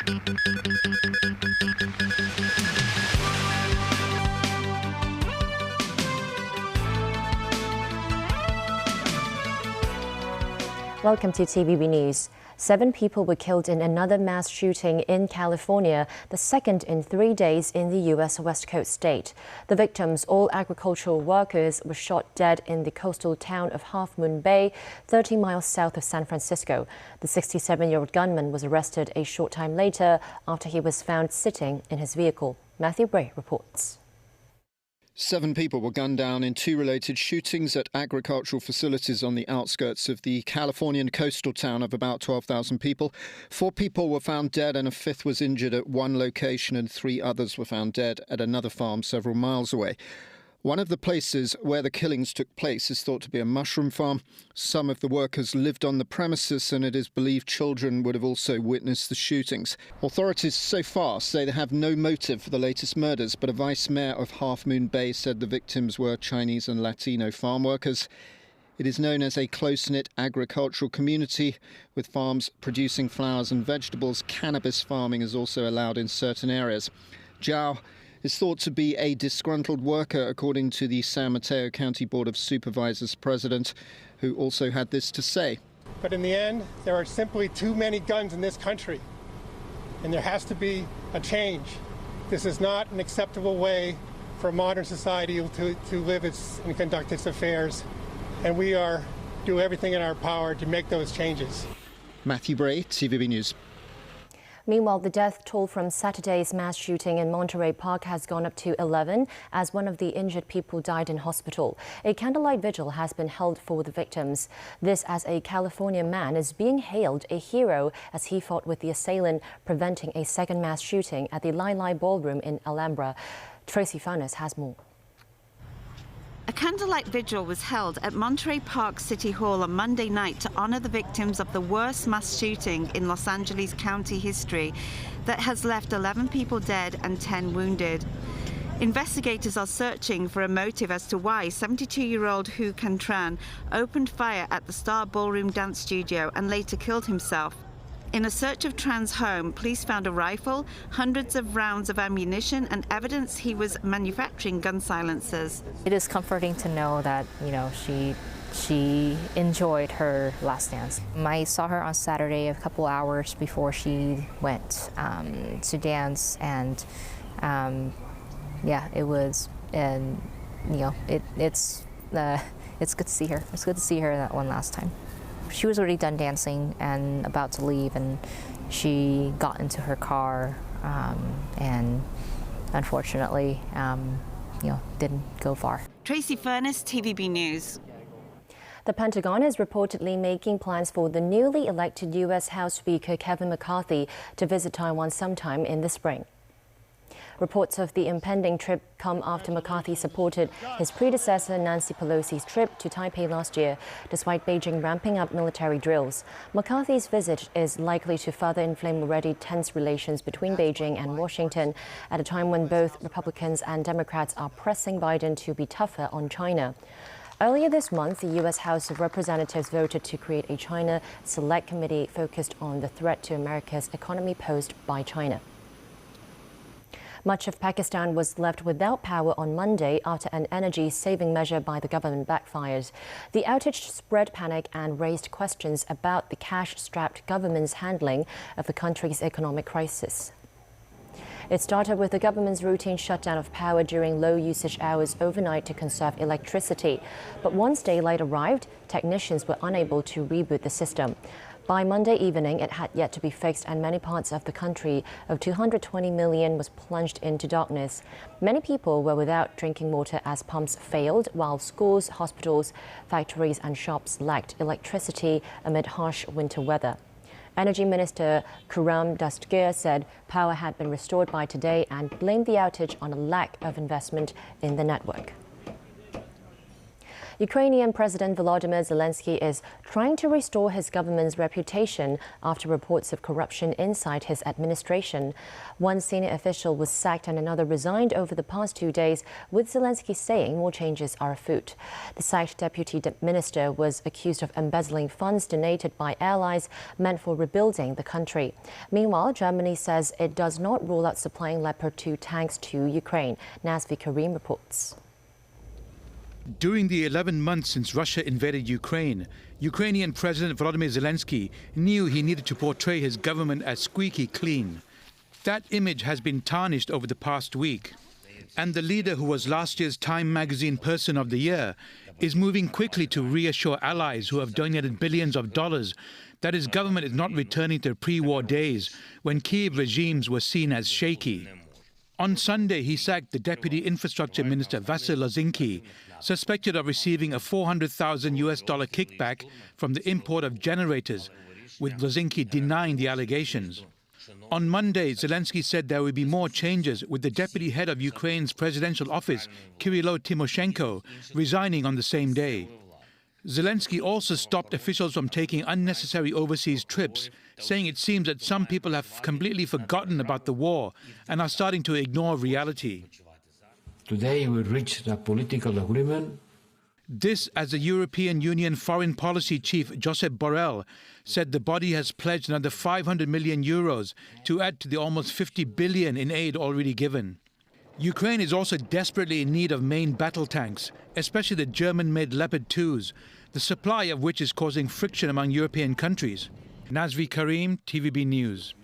Welcome to TVB News. 7 people were killed in another mass shooting in California, the second in 3 days in the U.S. West Coast state. The victims, all agricultural workers, were shot dead in the coastal town of Half Moon Bay, 30 miles south of San Francisco. The 67-year-old gunman was arrested a short time later after he was found sitting in his vehicle. Matthew Bray reports. 7 people were gunned down in 2 related shootings at agricultural facilities on the outskirts of the Californian coastal town of about 12,000 people. 4 people were found dead and a 5th was injured at one location, and 3 others were found dead at another farm several miles away. One of the places where the killings took place is thought to be a mushroom farm. Some of the workers lived on the premises, and it is believed children would have also witnessed the shootings. Authorities so far say they have no motive for the latest murders, but a vice mayor of Half Moon Bay said the victims were Chinese and Latino farm workers. It is known as a close-knit agricultural community, with farms producing flowers and vegetables. Cannabis farming is also allowed in certain areas. Zhao is thought to be a disgruntled worker, according to the San Mateo County Board of Supervisors president, who also had this to say. But in the end, there are simply too many guns in this country, and there has to be a change. This is not an acceptable way for a modern society to live and conduct its affairs, and we are do everything in our power to make those changes. Matthew Bray, TVB News. Meanwhile, the death toll from Saturday's mass shooting in Monterey Park has gone up to 11 as one of the injured people died in hospital. A candlelight vigil has been held for the victims. This as a California man is being hailed a hero as he fought with the assailant, preventing a second mass shooting at the Lai Lai Ballroom in Alhambra. Tracy Furness has more. A candlelight vigil was held at Monterey Park City Hall on Monday night to honor the victims of the worst mass shooting in Los Angeles County history that has left 11 people dead and 10 wounded. Investigators are searching for a motive as to why 72-year-old Hu Can Tran opened fire at the Star Ballroom dance studio and later killed himself. In a search of Tran's home, police found a rifle, hundreds of rounds of ammunition, and evidence he was manufacturing gun silencers. It is comforting to know that, she enjoyed her last dance. I saw her on Saturday a couple hours before she went to dance, and it was, it's good to see her. It's good to see her that one last time. She was already done dancing and about to leave, and she got into her car and unfortunately, didn't go far. Tracy Furness, TVB News. The Pentagon is reportedly making plans for the newly elected U.S. House Speaker Kevin McCarthy to visit Taiwan sometime in the spring. Reports of the impending trip come after McCarthy supported his predecessor Nancy Pelosi's trip to Taipei last year, despite Beijing ramping up military drills. McCarthy's visit is likely to further inflame already tense relations between Beijing and Washington at a time when both Republicans and Democrats are pressing Biden to be tougher on China. Earlier this month, the U.S. House of Representatives voted to create a China Select Committee focused on the threat to America's economy posed by China. Much of Pakistan was left without power on Monday after an energy-saving measure by the government backfired. The outage spread panic and raised questions about the cash-strapped government's handling of the country's economic crisis. It started with the government's routine shutdown of power during low-usage hours overnight to conserve electricity. But once daylight arrived, technicians were unable to reboot the system. By Monday evening, it had yet to be fixed, and many parts of the country of 220 million was plunged into darkness. Many people were without drinking water as pumps failed, while schools, hospitals, factories and shops lacked electricity amid harsh winter weather. Energy Minister Khurram Dastgir said power had been restored by today and blamed the outage on a lack of investment in the network. Ukrainian President Volodymyr Zelensky is trying to restore his government's reputation after reports of corruption inside his administration. One senior official was sacked and another resigned over the past 2 days, with Zelensky saying more changes are afoot. The sacked deputy minister was accused of embezzling funds donated by allies meant for rebuilding the country. Meanwhile, Germany says it does not rule out supplying Leopard 2 tanks to Ukraine. Nazvi Karim reports. During the 11 months since Russia invaded Ukraine, Ukrainian President Volodymyr Zelensky knew he needed to portray his government as squeaky clean. That image has been tarnished over the past week. And the leader, who was last year's Time magazine Person of the Year, is moving quickly to reassure allies who have donated billions of dollars that his government is not returning to pre-war days when Kyiv regimes were seen as shaky. On Sunday, he sacked the Deputy Infrastructure Minister Vasyl Lozinski, suspected of receiving a $400,000 kickback from the import of generators, with Lozinski denying the allegations. On Monday, Zelensky said there would be more changes, with the deputy head of Ukraine's presidential office, Kyrylo Tymoshenko, resigning on the same day. Zelensky also stopped officials from taking unnecessary overseas trips, saying it seems that some people have completely forgotten about the war and are starting to ignore reality. Today we reached a political agreement. This, as the European Union Foreign Policy Chief Josep Borrell said the body has pledged another 500 million euros to add to the almost 50 billion in aid already given. Ukraine is also desperately in need of main battle tanks, especially the German-made Leopard 2s, the supply of which is causing friction among European countries. Nazvi Karim, TVB News.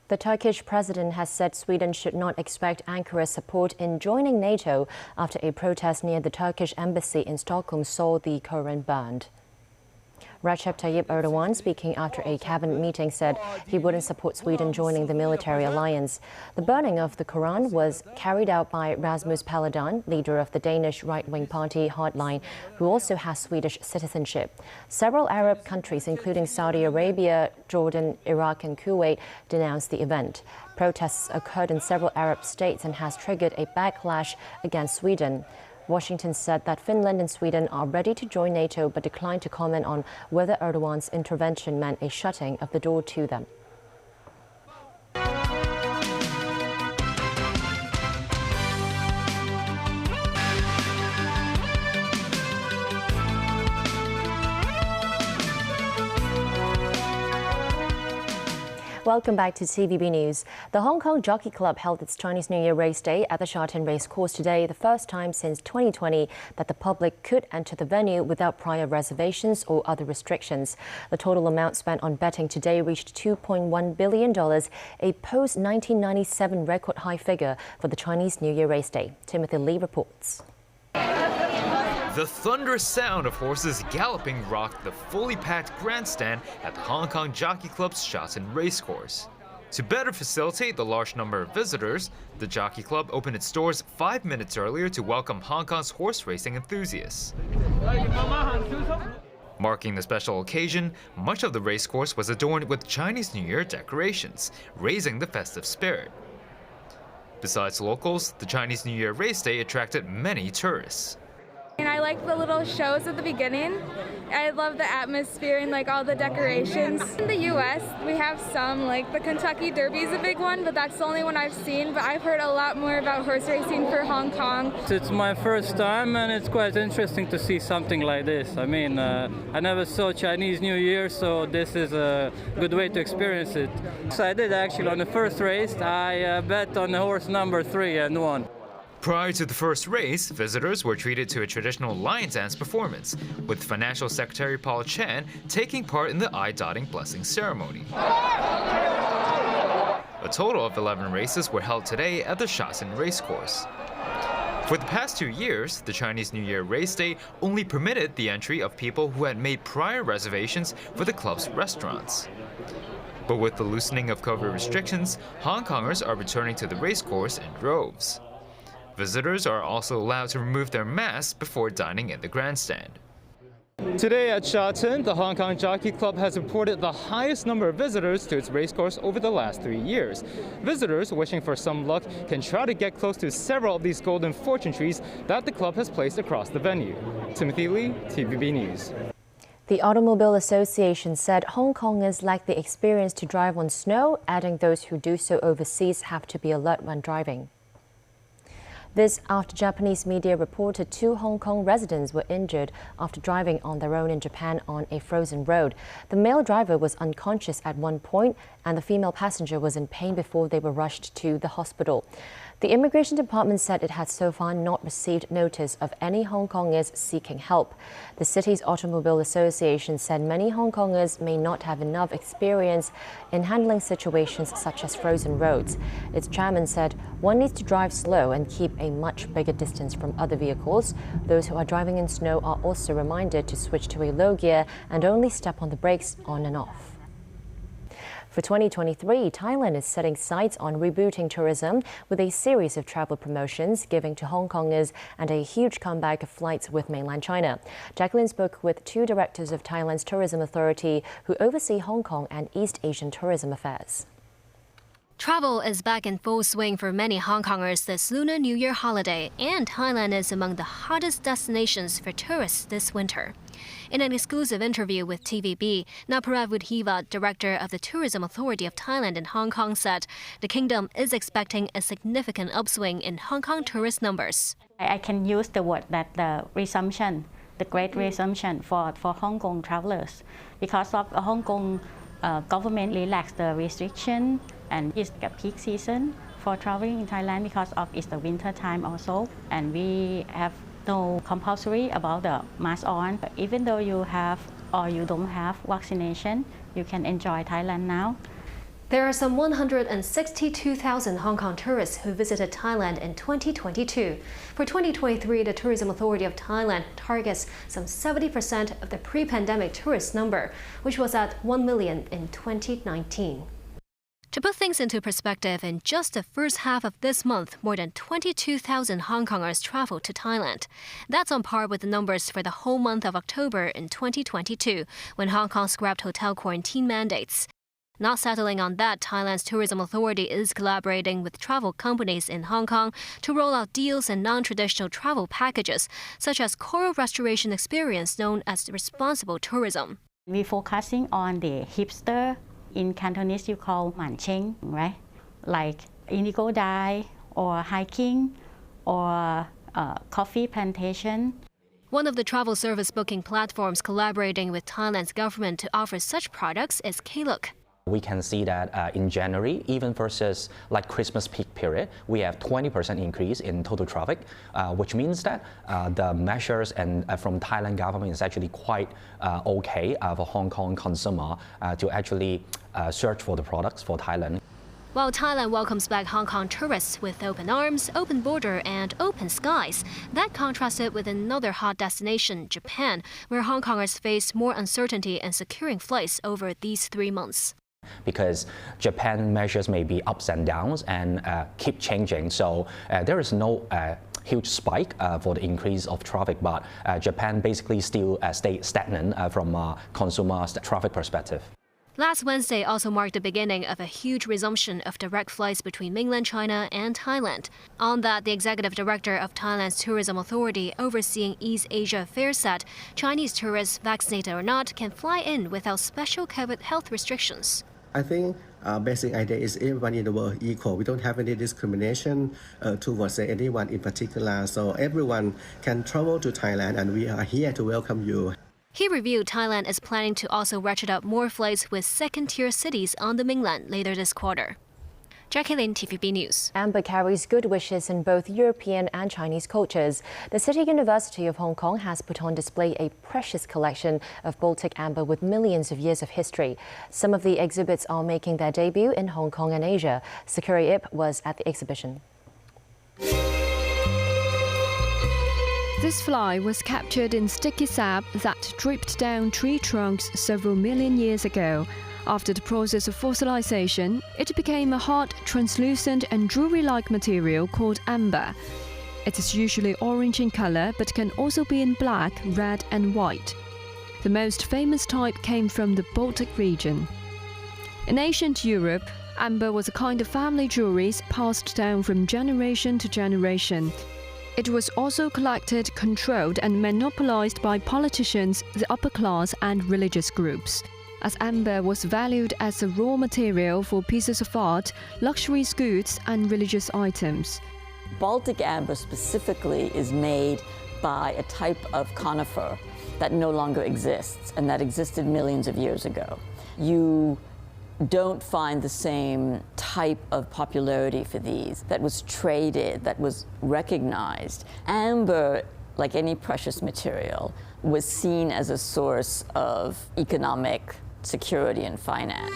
The Turkish president has said Sweden should not expect Ankara's support in joining NATO after a protest near the Turkish embassy in Stockholm saw the Quran burned. Recep Tayyip Erdogan, speaking after a cabinet meeting, said he wouldn't support Sweden joining the military alliance. The burning of the Quran was carried out by Rasmus Paludan, leader of the Danish right-wing party Hardline, who also has Swedish citizenship. Several Arab countries, including Saudi Arabia, Jordan, Iraq and Kuwait, denounced the event. Protests occurred in several Arab states and has triggered a backlash against Sweden. Washington said that Finland and Sweden are ready to join NATO but declined to comment on whether Erdogan's intervention meant a shutting of the door to them. Welcome back to TVB News. The Hong Kong Jockey Club held its Chinese New Year race day at the Sha-Tin Race Course today, the first time since 2020 that the public could enter the venue without prior reservations or other restrictions. The total amount spent on betting today reached $2.1 billion, a post-1997 record high figure for the Chinese New Year race day. Timothy Lee reports. The thunderous sound of horses galloping rocked the fully packed grandstand at the Hong Kong Jockey Club's Sha-Tin Racecourse. To better facilitate the large number of visitors, the Jockey Club opened its doors 5 minutes earlier to welcome Hong Kong's horse racing enthusiasts. Marking the special occasion, much of the racecourse was adorned with Chinese New Year decorations, raising the festive spirit. Besides locals, the Chinese New Year race day attracted many tourists. And I like the little shows at the beginning. I love the atmosphere and like all the decorations. In the US, we have some, like the Kentucky Derby is a big one, but that's the only one I've seen. But I've heard a lot more about horse racing for Hong Kong. It's my first time and it's quite interesting to see something like this. I mean, I never saw Chinese New Year, so this is a good way to experience it. So I did actually on the first race, I bet on the horse number 3 and won. Prior to the first race, visitors were treated to a traditional lion dance performance, with Financial Secretary Paul Chan taking part in the eye-dotting blessing ceremony. A total of 11 races were held today at the Sha-Tin Racecourse. For the past 2 years, the Chinese New Year race day only permitted the entry of people who had made prior reservations for the club's restaurants. But with the loosening of COVID restrictions, Hong Kongers are returning to the racecourse in droves. Visitors are also allowed to remove their masks before dining in the grandstand. Today at Shotton, the Hong Kong Jockey Club has reported the highest number of visitors to its racecourse over the last 3 years. Visitors wishing for some luck can try to get close to several of these golden fortune trees that the club has placed across the venue. Timothy Lee, TVB News. The Automobile Association said Hong Kongers lack the experience to drive on snow, adding those who do so overseas have to be alert when driving. This after Japanese media reported 2 Hong Kong residents were injured after driving on their own in Japan on a frozen road. The male driver was unconscious at one point and the female passenger was in pain before they were rushed to the hospital. The Immigration Department said it had so far not received notice of any Hong Kongers seeking help. The city's Automobile Association said many Hong Kongers may not have enough experience in handling situations such as frozen roads. Its chairman said one needs to drive slow and keep a much bigger distance from other vehicles. Those who are driving in snow are also reminded to switch to a low gear and only step on the brakes on and off. For 2023, Thailand is setting sights on rebooting tourism with a series of travel promotions giving to Hong Kongers and a huge comeback of flights with mainland China. Jacqueline spoke with 2 directors of Thailand's tourism authority who oversee Hong Kong and East Asian tourism affairs. Travel is back in full swing for many Hong Kongers this Lunar New Year holiday, and Thailand is among the hottest destinations for tourists this winter. In an exclusive interview with TVB, Naparav Woodhiva, director of the Tourism Authority of Thailand in Hong Kong, said the kingdom is expecting a significant upswing in Hong Kong tourist numbers. I can use the word that the resumption, the great resumption for Hong Kong travelers, because of the Hong Kong government relaxed the restriction and it's a peak season for traveling in Thailand because of it's the winter time also, and we have no compulsory about the mask on. Even though you have or you don't have vaccination, you can enjoy Thailand now. There are some 162,000 Hong Kong tourists who visited Thailand in 2022. For 2023, the Tourism Authority of Thailand targets some 70% of the pre-pandemic tourist number, which was at 1 million in 2019. To put things into perspective, in just the first half of this month, more than 22,000 Hong Kongers traveled to Thailand. That's on par with the numbers for the whole month of October in 2022, when Hong Kong scrapped hotel quarantine mandates. Not settling on that, Thailand's Tourism Authority is collaborating with travel companies in Hong Kong to roll out deals and non-traditional travel packages, such as coral restoration experience known as responsible tourism. We're focusing on the hipster. In Cantonese, you call man cheng, right? Like indigo dye or hiking or coffee plantation. One of the travel service booking platforms collaborating with Thailand's government to offer such products is Klook. We can see that in January, even versus like Christmas peak period, we have 20% increase in total traffic, which means that the measures and from Thailand government is actually quite okay for Hong Kong consumer to actually search for the products for Thailand. While Thailand welcomes back Hong Kong tourists with open arms, open border, and open skies, that contrasted with another hot destination, Japan, where Hong Kongers face more uncertainty in securing flights over these 3 months. Because Japan measures may be ups and downs and keep changing, so there is no huge spike for the increase of traffic, but Japan basically still stay stagnant from a consumer's traffic perspective. Last Wednesday also marked the beginning of a huge resumption of direct flights between mainland China and Thailand. On that, the executive director of Thailand's Tourism Authority overseeing East Asia Affairs said Chinese tourists, vaccinated or not, can fly in without special COVID health restrictions. I think basic idea is everyone in the world equal. We don't have any discrimination towards anyone in particular. So everyone can travel to Thailand and we are here to welcome you. He reviewed Thailand is planning to also ratchet up more flights with second-tier cities on the mainland later this quarter. Jackie Lin, TVB News. Amber carries good wishes in both European and Chinese cultures. The City University of Hong Kong has put on display a precious collection of Baltic amber with millions of years of history. Some of the exhibits are making their debut in Hong Kong and Asia. Sakura Ip was at the exhibition. This fly was captured in sticky sap that dripped down tree trunks several million years ago. After the process of fossilization, it became a hard, translucent and jewelry-like material called amber. It is usually orange in color but can also be in black, red and white. The most famous type came from the Baltic region. In ancient Europe, amber was a kind of family jewelry passed down from generation to generation. It was also collected, controlled and monopolized by politicians, the upper class and religious groups, as amber was valued as a raw material for pieces of art, luxury goods and religious items. Baltic amber specifically is made by a type of conifer that no longer exists and that existed millions of years ago. You don't find the same type of popularity for these that was traded, that was recognized. Amber, like any precious material, was seen as a source of economic security and finance.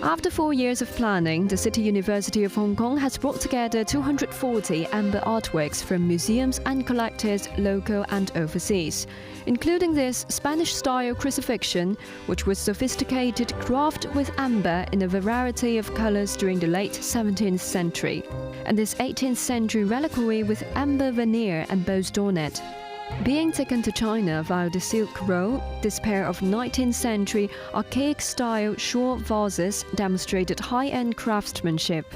After 4 years of planning, the City University of Hong Kong has brought together 240 amber artworks from museums and collectors, local and overseas, including this Spanish-style crucifixion, which was sophisticated craft with amber in a variety of colors during the late 17th century, and this 18th century reliquary with amber veneer embossed on it. Being taken to China via the Silk Road, this pair of 19th century archaic-style short vases demonstrated high-end craftsmanship.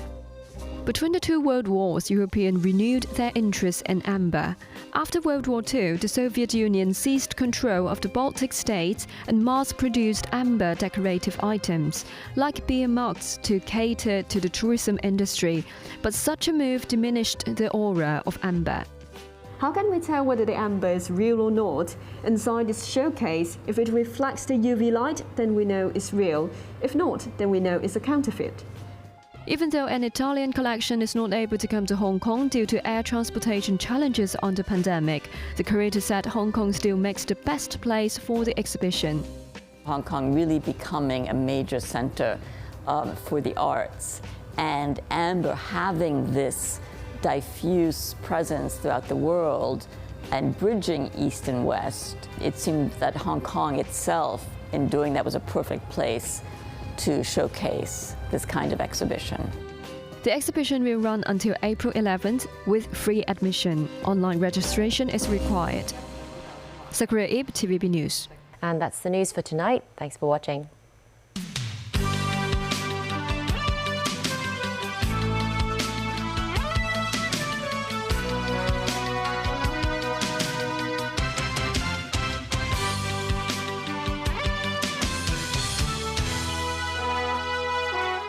Between the two world wars, Europeans renewed their interest in amber. After World War II, the Soviet Union seized control of the Baltic states and mass-produced amber decorative items, like beer mugs, to cater to the tourism industry. But such a move diminished the aura of amber. How can we tell whether the amber is real or not? Inside this showcase, if it reflects the UV light, then we know it's real. If not, then we know it's a counterfeit. Even though an Italian collection is not able to come to Hong Kong due to air transportation challenges on the pandemic, the curator said Hong Kong still makes the best place for the exhibition. Hong Kong really becoming a major center for the arts, and amber having this diffuse presence throughout the world and bridging East and West, it seemed that Hong Kong itself, in doing that, was a perfect place to showcase this kind of exhibition. The exhibition will run until April 11th with free admission. Online registration is required. Sakura Ib, TVB News. And that's the news for tonight. Thanks for watching.